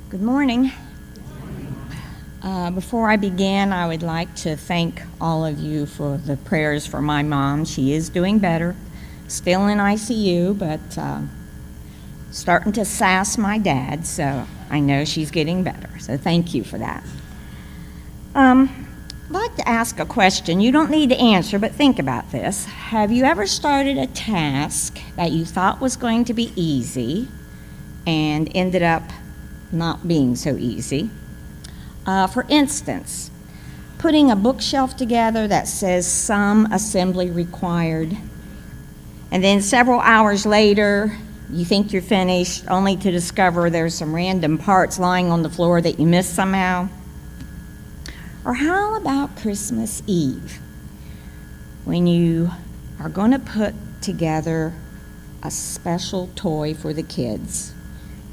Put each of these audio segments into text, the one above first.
Good morning. Before I begin, I would like to thank all of you for the prayers for my mom. She is doing better, still in ICU, but starting to sass my dad, so I know she's getting better. So thank you for that. I'd like to ask a question. You don't need to answer, but think about this. Have you ever started a task that you thought was going to be easy and ended up not being so easy? For instance, putting a bookshelf together that says some assembly required, and then several hours later, you think you're finished, only to discover there's some random parts lying on the floor that you missed somehow. Or how about Christmas Eve, when you are going to put together a special toy for the kids?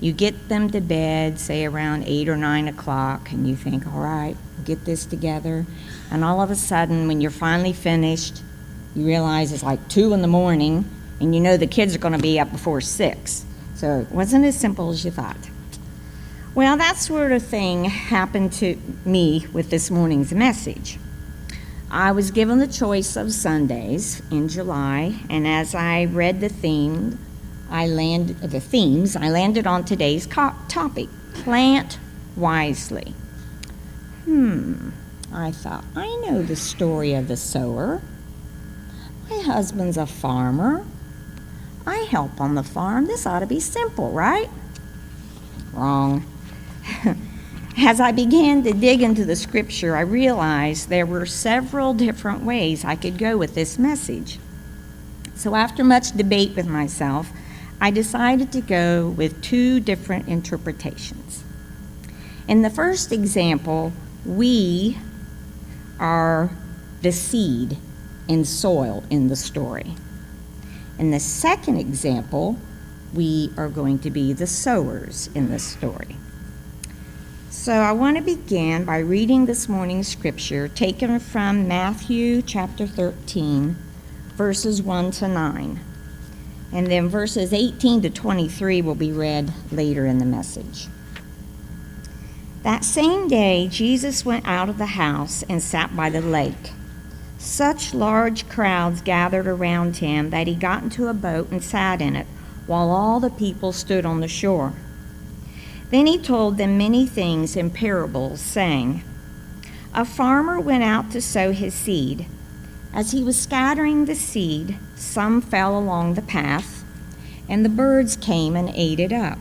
You get them to bed, say around 8 or 9 o'clock, and you think, all right, we'll get this together. And all of a sudden, when you're finally finished, you realize it's like 2 in the morning, and you know the kids are going to be up before 6. So it wasn't as simple as you thought. Well, that sort of thing happened to me with this morning's message. I was given the choice of Sundays in July, and as I read the themes, I landed on today's topic, plant wisely. I thought, I know the story of the sower. My husband's a farmer. I help on the farm. This ought to be simple, right? Wrong. As I began to dig into the scripture, I realized there were several different ways I could go with this message. So after much debate with myself, I decided to go with 2 different interpretations. In the first example, we are the seed and soil in the story. In the second example, we are going to be the sowers in the story. So I want to begin by reading this morning's scripture taken from Matthew chapter 13, verses 1 to 9. And then verses 18 to 23 will be read later in the message. That same day, Jesus went out of the house and sat by the lake. Such large crowds gathered around him that he got into a boat and sat in it, while all the people stood on the shore. Then he told them many things in parables, saying, "A farmer went out to sow his seed. As he was scattering the seed, some fell along the path, and the birds came and ate it up.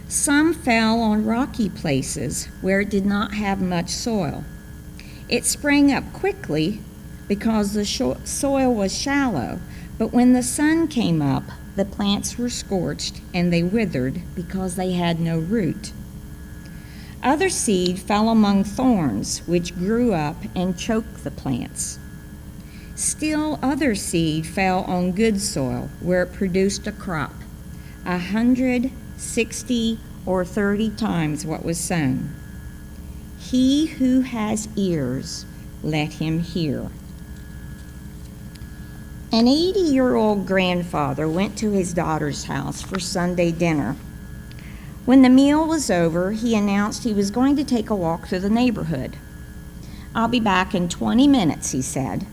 Some fell on rocky places where it did not have much soil. It sprang up quickly because the soil was shallow, but when the sun came up, the plants were scorched and they withered because they had no root. Other seed fell among thorns, which grew up and choked the plants. Still other seed fell on good soil, where it produced a crop, 160 or 30 times what was sown. He who has ears, let him hear." An 80-year-old grandfather went to his daughter's house for Sunday dinner. When the meal was over, he announced he was going to take a walk through the neighborhood. "I'll be back in 20 minutes, he said.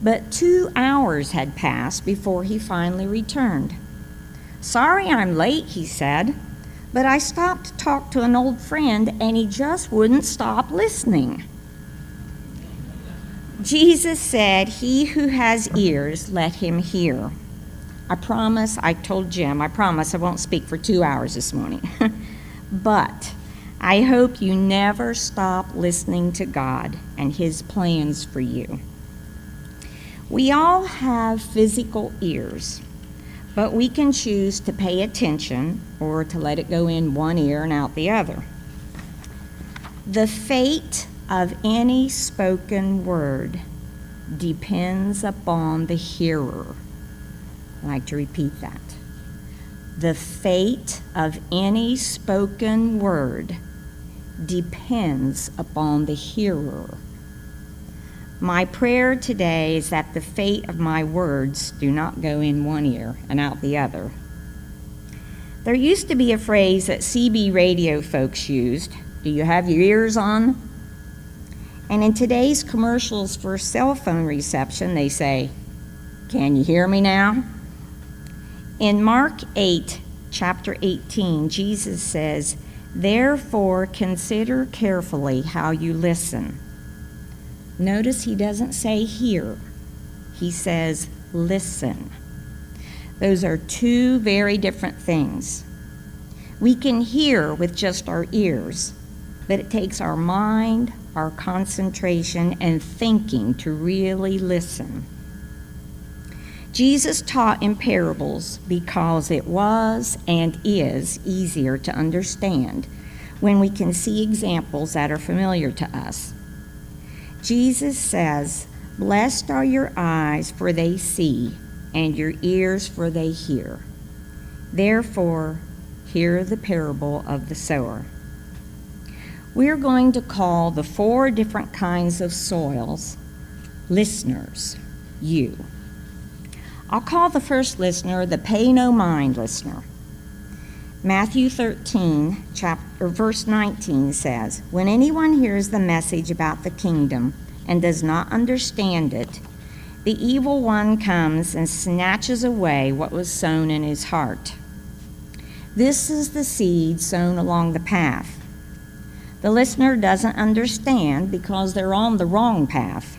But 2 hours had passed before he finally returned. "Sorry I'm late," he said, "but I stopped to talk to an old friend and he just wouldn't stop listening." Jesus said, "He who has ears, let him hear." I promise I won't speak for 2 hours this morning. But I hope you never stop listening to God and his plans for you. We all have physical ears, but we can choose to pay attention or to let it go in one ear and out the other. The fate of any spoken word depends upon the hearer. I'd like to repeat that. The fate of any spoken word depends upon the hearer. My prayer today is that the fate of my words do not go in one ear and out the other. There used to be a phrase that CB radio folks used. Do you have your ears on? And in today's commercials for cell phone reception, they say, "Can you hear me now?" In Mark 8, chapter 18, Jesus says, "Therefore consider carefully how you listen." Notice he doesn't say hear. He says listen. Those are two very different things. We can hear with just our ears, but it takes our mind, our concentration, and thinking to really listen. Jesus taught in parables because it was and is easier to understand when we can see examples that are familiar to us. Jesus says, "Blessed are your eyes, for they see, and your ears, for they hear. Therefore, hear the parable of the sower." We're going to call the 4 different kinds of soils listeners, you. I'll call the first listener the pay no mind listener. Matthew 13, verse 19 says, "When anyone hears the message about the kingdom and does not understand it, the evil one comes and snatches away what was sown in his heart. This is the seed sown along the path. The listener doesn't understand because they're on the wrong path.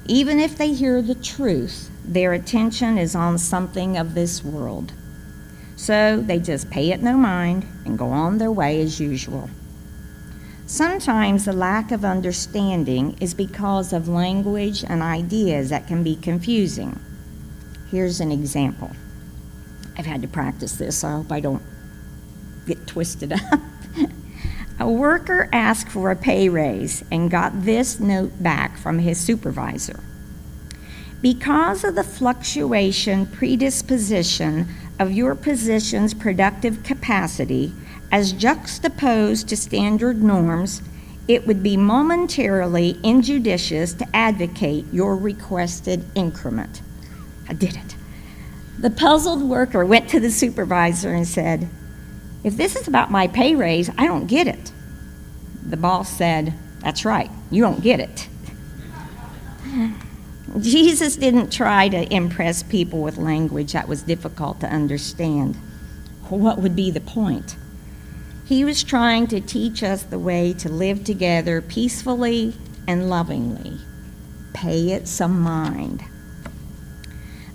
Even if they hear the truth, their attention is on something of this world. So they just pay it no mind and go on their way as usual. Sometimes the lack of understanding is because of language and ideas that can be confusing. Here's an example. I've had to practice this, so I hope I don't get twisted up. A worker asked for a pay raise and got this note back from his supervisor. "Because of the fluctuation predisposition of your position's productive capacity as juxtaposed to standard norms, it would be momentarily injudicious to advocate your requested increment." I did it. The puzzled worker went to the supervisor and said, "If this is about my pay raise, I don't get it." The boss said, "That's right, you don't get it." Jesus didn't try to impress people with language that was difficult to understand. What would be the point? He was trying to teach us the way to live together peacefully and lovingly. Pay it some mind.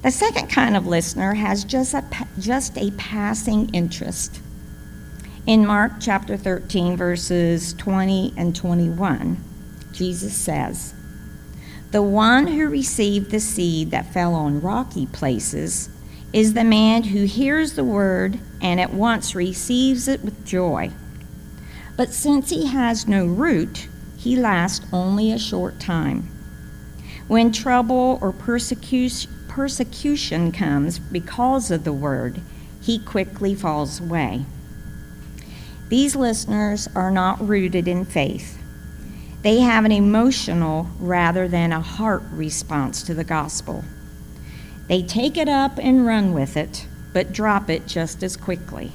The second kind of listener has just a passing interest. In Mark chapter 13, verses 20 and 21, Jesus says, "The one who received the seed that fell on rocky places is the man who hears the word and at once receives it with joy. But since he has no root, he lasts only a short time. When trouble or persecution comes because of the word, he quickly falls away." These listeners are not rooted in faith. They have an emotional rather than a heart response to the gospel. They take it up and run with it, but drop it just as quickly.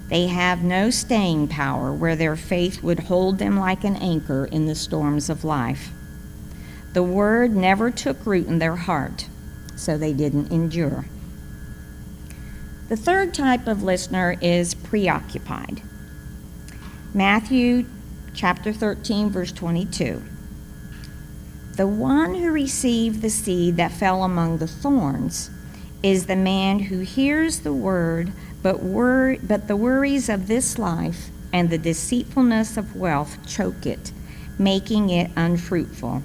They have no staying power where their faith would hold them like an anchor in the storms of life. The word never took root in their heart, so they didn't endure. The third type of listener is preoccupied. Matthew chapter 13, verse 22. "The one who received the seed that fell among the thorns is the man who hears the word, but the worries of this life and the deceitfulness of wealth choke it, making it unfruitful."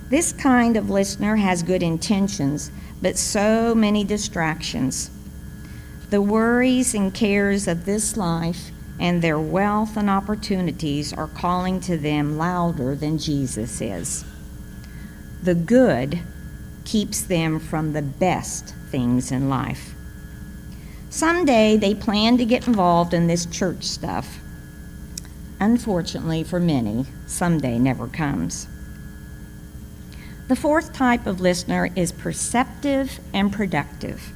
This kind of listener has good intentions, but so many distractions. The worries and cares of this life and their wealth and opportunities are calling to them louder than Jesus is. The good keeps them from the best things in life. Someday they plan to get involved in this church stuff. Unfortunately for many, someday never comes. The fourth type of listener is perceptive and productive.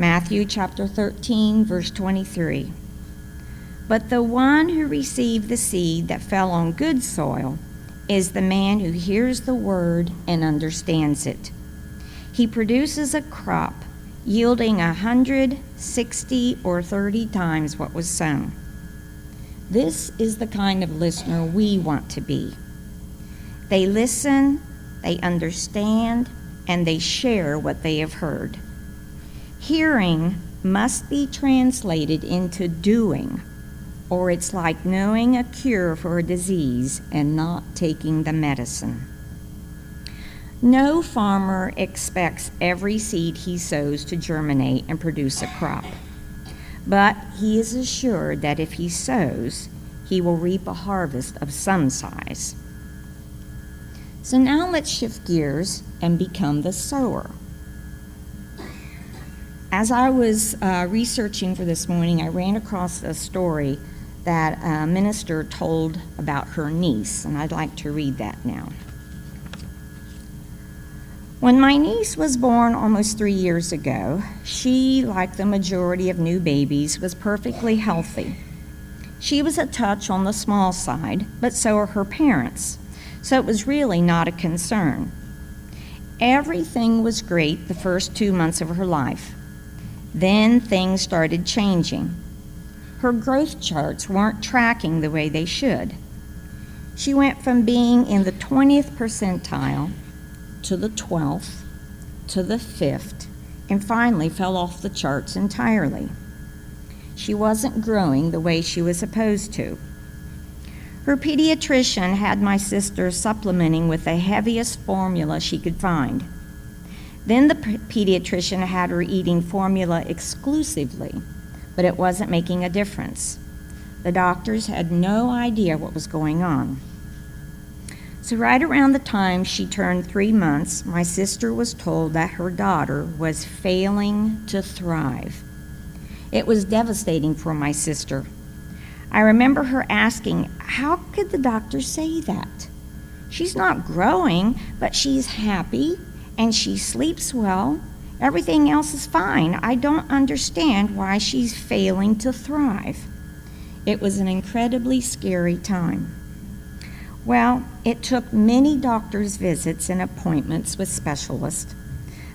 Matthew chapter 13, verse 23. But the one who received the seed that fell on good soil is the man who hears the word and understands it. He produces a crop yielding 100, 60, or 30 times what was sown. This is the kind of listener we want to be. They listen, they understand, and they share what they have heard. Hearing must be translated into doing, or it's like knowing a cure for a disease and not taking the medicine. No farmer expects every seed he sows to germinate and produce a crop, but he is assured that if he sows, he will reap a harvest of some size. So now let's shift gears and become the sower. As I was researching for this morning, I ran across a story that a minister told about her niece, and I'd like to read that now. When my niece was born almost 3 years ago, she, like the majority of new babies, was perfectly healthy. She was a touch on the small side, but so are her parents, so it was really not a concern. Everything was great the first 2 months of her life. Then things started changing. Her growth charts weren't tracking the way they should. She went from being in the 20th percentile to the 12th, to the 5th, and finally fell off the charts entirely. She wasn't growing the way she was supposed to. Her pediatrician had my sister supplementing with the heaviest formula she could find. Then the pediatrician had her eating formula exclusively, but it wasn't making a difference. The doctors had no idea what was going on. So right around the time she turned 3 months, my sister was told that her daughter was failing to thrive. It was devastating for my sister. I remember her asking, how could the doctor say that? She's not growing, but she's happy and she sleeps well. Everything else is fine. I don't understand why she's failing to thrive. It was an incredibly scary time. Well, it took many doctor's visits and appointments with specialists,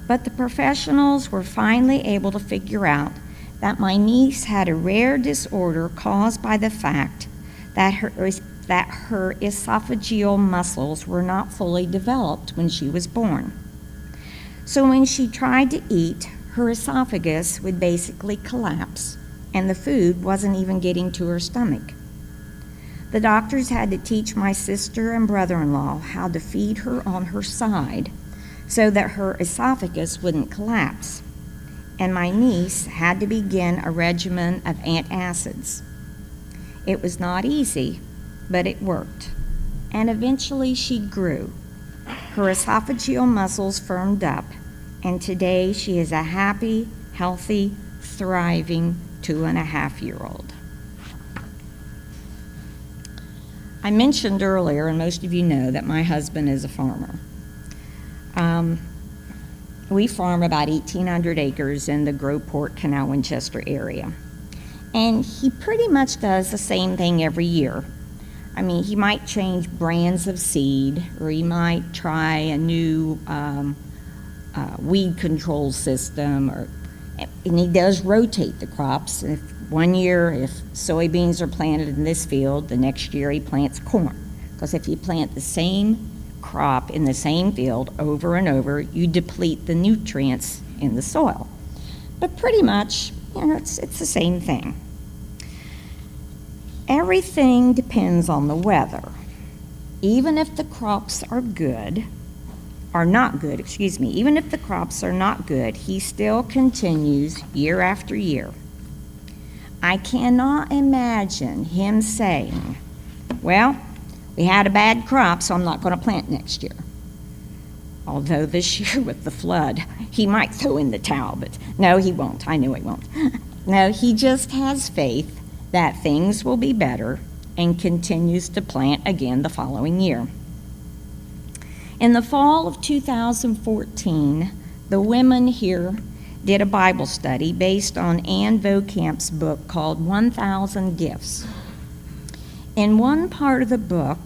but the professionals were finally able to figure out that my niece had a rare disorder caused by the fact that her esophageal muscles were not fully developed when she was born. So when she tried to eat, her esophagus would basically collapse, and the food wasn't even getting to her stomach. The doctors had to teach my sister and brother-in-law how to feed her on her side so that her esophagus wouldn't collapse. And my niece had to begin a regimen of antacids. It was not easy, but it worked. And eventually she grew. Her esophageal muscles firmed up, and today she is a happy, healthy, thriving 2.5-year-old. I mentioned earlier, and most of you know, that my husband is a farmer. We farm about 1,800 acres in the Groveport, Canal Winchester area. And he pretty much does the same thing every year. I mean, he might change brands of seed, or he might try a new weed control system, and he does rotate the crops. If one year, if soybeans are planted in this field, the next year he plants corn. Because if you plant the same crop in the same field over and over, you deplete the nutrients in the soil. But pretty much, it's the same thing. Everything depends on the weather. Even if the crops are not good, even if the crops are not good, he still continues year after year. I cannot imagine him saying, well, we had a bad crop, so I'm not going to plant next year. Although this year with the flood, he might throw in the towel, but no, he won't. I know he won't. No, he just has faith that things will be better and continues to plant again the following year. In the fall of 2014, the women here did a Bible study based on Anne Vocamp's book called 1,000 Gifts. In one part of the book,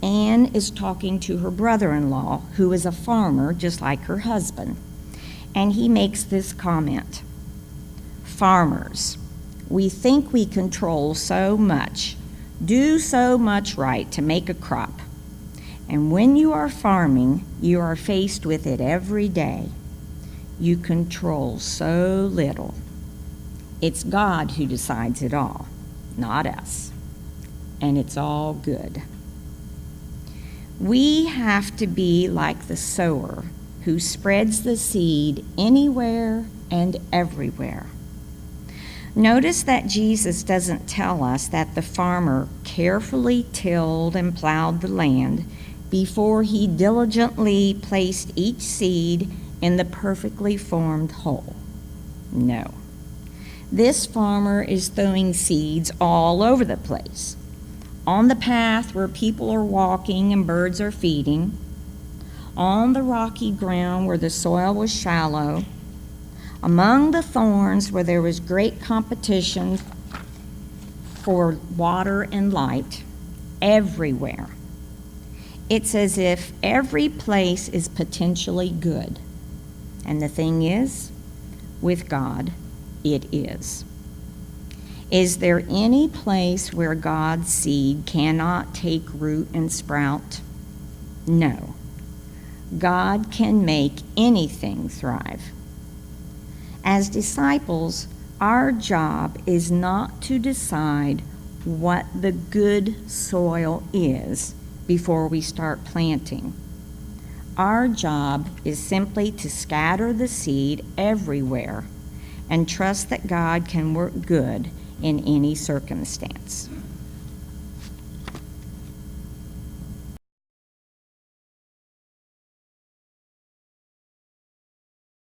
Anne is talking to her brother-in-law, who is a farmer just like her husband, and he makes this comment: "Farmers, we think we control so much, do so much right to make a crop. And when you are farming, you are faced with it every day. You control so little. It's God who decides it all, not us. And it's all good." We have to be like the sower who spreads the seed anywhere and everywhere. Notice that Jesus doesn't tell us that the farmer carefully tilled and plowed the land before he diligently placed each seed in the perfectly formed hole. No. This farmer is throwing seeds all over the place. On the path where people are walking and birds are feeding, on the rocky ground where the soil was shallow, among the thorns where there was great competition for water and light, everywhere. It's as if every place is potentially good. And the thing is, with God, it is. Is there any place where God's seed cannot take root and sprout? No. God can make anything thrive. As disciples, our job is not to decide what the good soil is before we start planting. Our job is simply to scatter the seed everywhere and trust that God can work good in any circumstance.